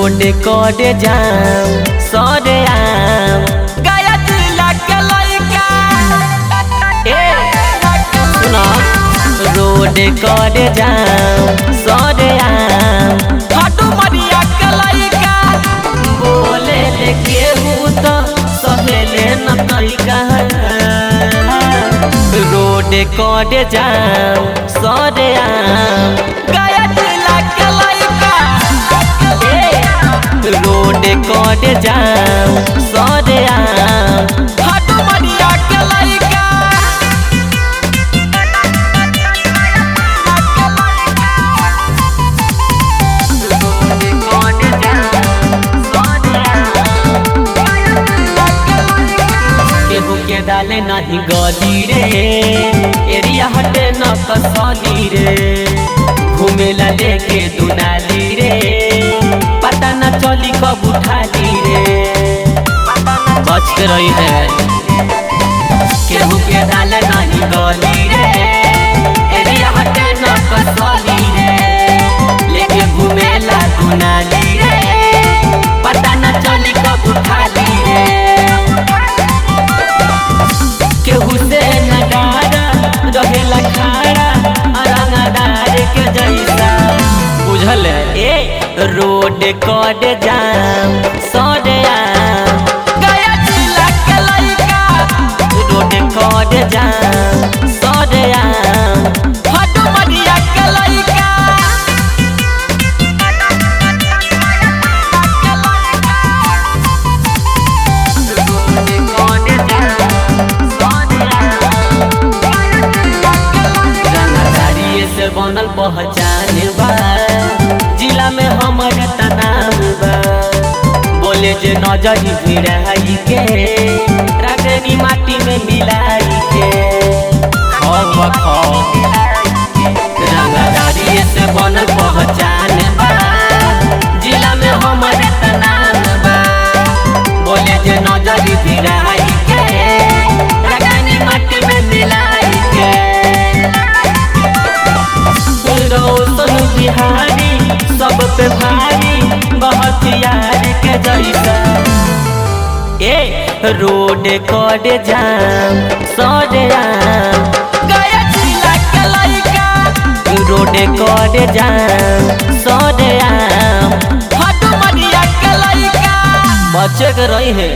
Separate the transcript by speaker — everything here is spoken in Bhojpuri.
Speaker 1: रोड कर जाम सरे आम गया जिला के लइका सुना रोड कर जाम सरे आम खाटू मरिया के लइका बोले ले केहू तो सहेले न तरीका रोड कर जाम सरे आम गया जिला के लइका रोड कर जाम सरे आम खाटू मरिया के लइका केहू के डाले नहीं गली रे एरिया हटे न कसली रे घूमेला लेके दुनाली रे पता न चली कब उठाली रे बच के रही है केहू के डाले नहीं गली रे एरिया हटे न कसली रे लेके घूमेला दुनाली रे पता न चली कब उठाली रे केहू से नगारा रहेला खाड़ा रंगदार के जैसा बुझल ए रोड कर जाम सरे आम गया जिला के लइका रोड कर जाम सरे आम खाटू मरिया के लइका बनल पहचान बा जिला में हमारे तनाव बा बोले जे नजरी भिड़ाई के रागनी माटी में मिलाई के रंगदारी से बनल पहचान बा जिला में हमारे तनाव बा बोले जे नजरी भिड़ाई के रागनी माटी में मिलाई के रोशन बिहारी सब पे भारी बहुत यार के जैसा ए रोड कर जाम सरे आम गया जिला के लइका रोड कर जाम सरे आम खाटू मरिया के लइका बचे के रही है।